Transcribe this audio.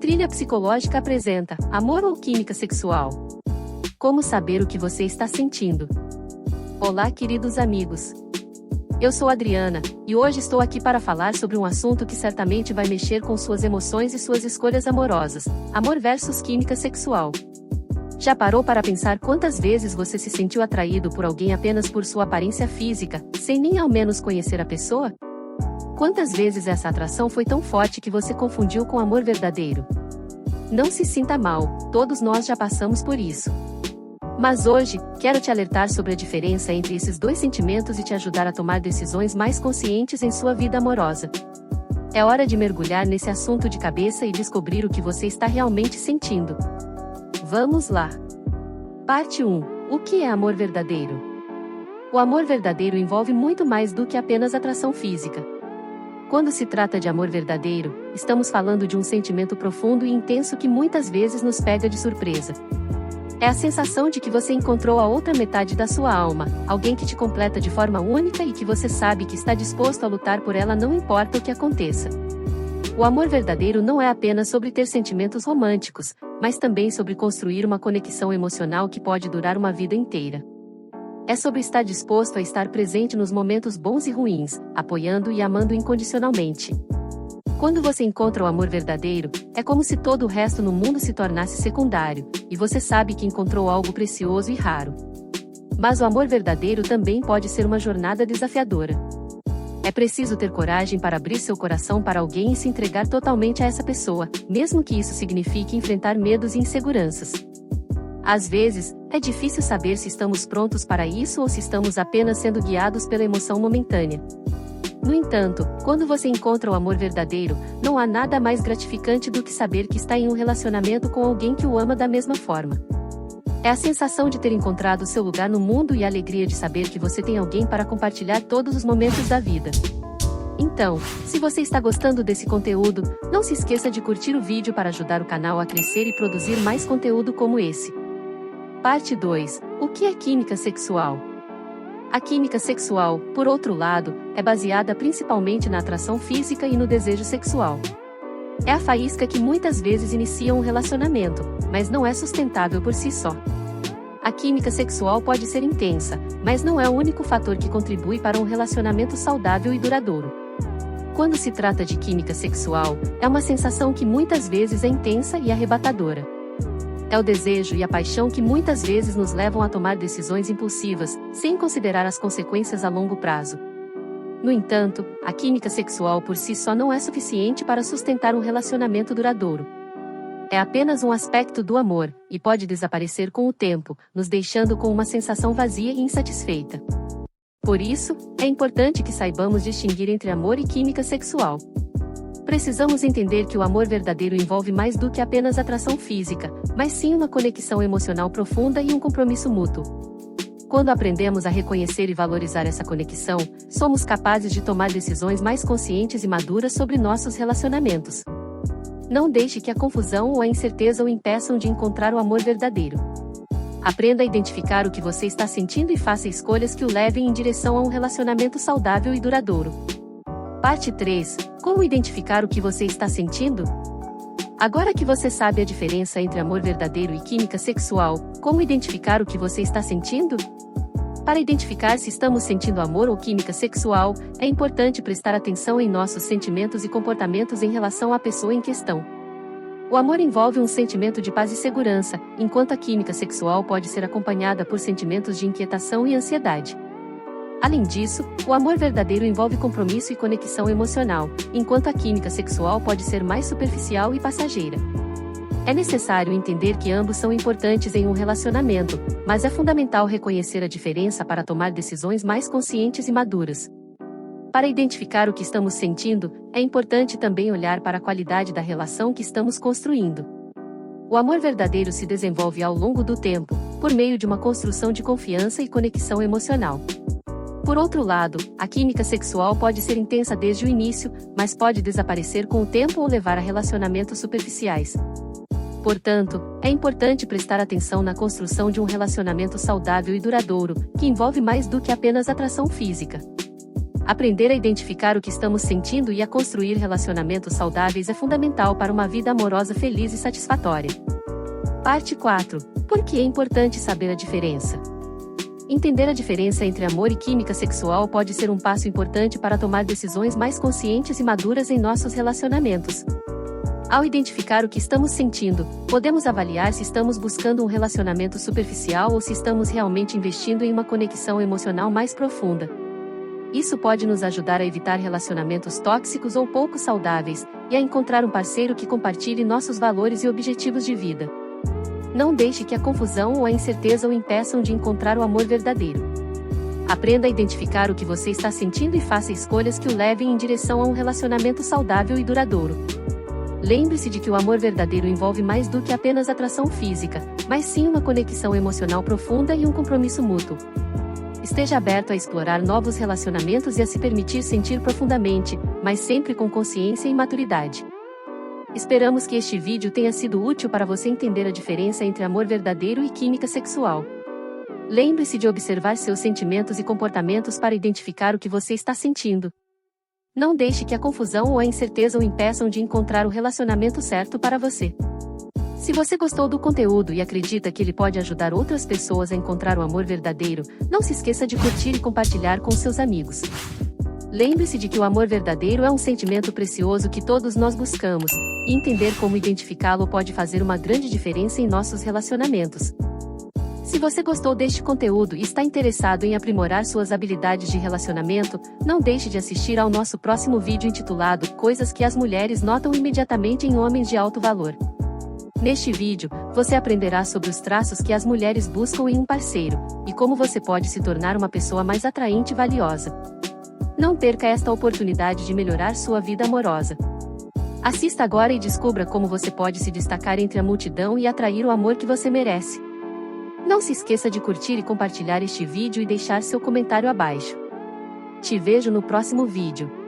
Trilha Psicológica apresenta Amor ou Química Sexual? Como saber o que você está sentindo? Olá, queridos amigos. Eu sou Adriana, e hoje estou aqui para falar sobre um assunto que certamente vai mexer com suas emoções e suas escolhas amorosas: amor versus química sexual. Já parou para pensar quantas vezes você se sentiu atraído por alguém apenas por sua aparência física, sem nem ao menos conhecer a pessoa? Quantas vezes essa atração foi tão forte que você confundiu com amor verdadeiro? Não se sinta mal, todos nós já passamos por isso. Mas hoje, quero te alertar sobre a diferença entre esses dois sentimentos e te ajudar a tomar decisões mais conscientes em sua vida amorosa. É hora de mergulhar nesse assunto de cabeça e descobrir o que você está realmente sentindo. Vamos lá! Parte 1. O que é amor verdadeiro? O amor verdadeiro envolve muito mais do que apenas atração física. Quando se trata de amor verdadeiro, estamos falando de um sentimento profundo e intenso que muitas vezes nos pega de surpresa. É a sensação de que você encontrou a outra metade da sua alma, alguém que te completa de forma única e que você sabe que está disposto a lutar por ela não importa o que aconteça. O amor verdadeiro não é apenas sobre ter sentimentos românticos, mas também sobre construir uma conexão emocional que pode durar uma vida inteira. É sobre estar disposto a estar presente nos momentos bons e ruins, apoiando e amando incondicionalmente. Quando você encontra o amor verdadeiro, é como se todo o resto no mundo se tornasse secundário, e você sabe que encontrou algo precioso e raro. Mas o amor verdadeiro também pode ser uma jornada desafiadora. É preciso ter coragem para abrir seu coração para alguém e se entregar totalmente a essa pessoa, mesmo que isso signifique enfrentar medos e inseguranças. Às vezes, é difícil saber se estamos prontos para isso ou se estamos apenas sendo guiados pela emoção momentânea. No entanto, quando você encontra o amor verdadeiro, não há nada mais gratificante do que saber que está em um relacionamento com alguém que o ama da mesma forma. É a sensação de ter encontrado seu lugar no mundo e a alegria de saber que você tem alguém para compartilhar todos os momentos da vida. Então, se você está gostando desse conteúdo, não se esqueça de curtir o vídeo para ajudar o canal a crescer e produzir mais conteúdo como esse. Parte 2. O que é química sexual? A química sexual, por outro lado, é baseada principalmente na atração física e no desejo sexual. É a faísca que muitas vezes inicia um relacionamento, mas não é sustentável por si só. A química sexual pode ser intensa, mas não é o único fator que contribui para um relacionamento saudável e duradouro. Quando se trata de química sexual, é uma sensação que muitas vezes é intensa e arrebatadora. É o desejo e a paixão que muitas vezes nos levam a tomar decisões impulsivas, sem considerar as consequências a longo prazo. No entanto, a química sexual por si só não é suficiente para sustentar um relacionamento duradouro. É apenas um aspecto do amor, e pode desaparecer com o tempo, nos deixando com uma sensação vazia e insatisfeita. Por isso, é importante que saibamos distinguir entre amor e química sexual. Precisamos entender que o amor verdadeiro envolve mais do que apenas atração física, mas sim uma conexão emocional profunda e um compromisso mútuo. Quando aprendemos a reconhecer e valorizar essa conexão, somos capazes de tomar decisões mais conscientes e maduras sobre nossos relacionamentos. Não deixe que a confusão ou a incerteza o impeçam de encontrar o amor verdadeiro. Aprenda a identificar o que você está sentindo e faça escolhas que o levem em direção a um relacionamento saudável e duradouro. Parte 3. Como identificar o que você está sentindo? Agora que você sabe a diferença entre amor verdadeiro e química sexual, como identificar o que você está sentindo? Para identificar se estamos sentindo amor ou química sexual, é importante prestar atenção em nossos sentimentos e comportamentos em relação à pessoa em questão. O amor envolve um sentimento de paz e segurança, enquanto a química sexual pode ser acompanhada por sentimentos de inquietação e ansiedade. Além disso, o amor verdadeiro envolve compromisso e conexão emocional, enquanto a química sexual pode ser mais superficial e passageira. É necessário entender que ambos são importantes em um relacionamento, mas é fundamental reconhecer a diferença para tomar decisões mais conscientes e maduras. Para identificar o que estamos sentindo, é importante também olhar para a qualidade da relação que estamos construindo. O amor verdadeiro se desenvolve ao longo do tempo, por meio de uma construção de confiança e conexão emocional. Por outro lado, a química sexual pode ser intensa desde o início, mas pode desaparecer com o tempo ou levar a relacionamentos superficiais. Portanto, é importante prestar atenção na construção de um relacionamento saudável e duradouro, que envolve mais do que apenas atração física. Aprender a identificar o que estamos sentindo e a construir relacionamentos saudáveis é fundamental para uma vida amorosa feliz e satisfatória. Parte 4. Por que é importante saber a diferença? Entender a diferença entre amor e química sexual pode ser um passo importante para tomar decisões mais conscientes e maduras em nossos relacionamentos. Ao identificar o que estamos sentindo, podemos avaliar se estamos buscando um relacionamento superficial ou se estamos realmente investindo em uma conexão emocional mais profunda. Isso pode nos ajudar a evitar relacionamentos tóxicos ou pouco saudáveis, e a encontrar um parceiro que compartilhe nossos valores e objetivos de vida. Não deixe que a confusão ou a incerteza o impeçam de encontrar o amor verdadeiro. Aprenda a identificar o que você está sentindo e faça escolhas que o levem em direção a um relacionamento saudável e duradouro. Lembre-se de que o amor verdadeiro envolve mais do que apenas atração física, mas sim uma conexão emocional profunda e um compromisso mútuo. Esteja aberto a explorar novos relacionamentos e a se permitir sentir profundamente, mas sempre com consciência e maturidade. Esperamos que este vídeo tenha sido útil para você entender a diferença entre amor verdadeiro e química sexual. Lembre-se de observar seus sentimentos e comportamentos para identificar o que você está sentindo. Não deixe que a confusão ou a incerteza o impeçam de encontrar o relacionamento certo para você. Se você gostou do conteúdo e acredita que ele pode ajudar outras pessoas a encontrar o amor verdadeiro, não se esqueça de curtir e compartilhar com seus amigos. Lembre-se de que o amor verdadeiro é um sentimento precioso que todos nós buscamos, e entender como identificá-lo pode fazer uma grande diferença em nossos relacionamentos. Se você gostou deste conteúdo e está interessado em aprimorar suas habilidades de relacionamento, não deixe de assistir ao nosso próximo vídeo intitulado Coisas que as mulheres notam imediatamente em homens de alto valor. Neste vídeo, você aprenderá sobre os traços que as mulheres buscam em um parceiro, e como você pode se tornar uma pessoa mais atraente e valiosa. Não perca esta oportunidade de melhorar sua vida amorosa. Assista agora e descubra como você pode se destacar entre a multidão e atrair o amor que você merece. Não se esqueça de curtir e compartilhar este vídeo e deixar seu comentário abaixo. Te vejo no próximo vídeo.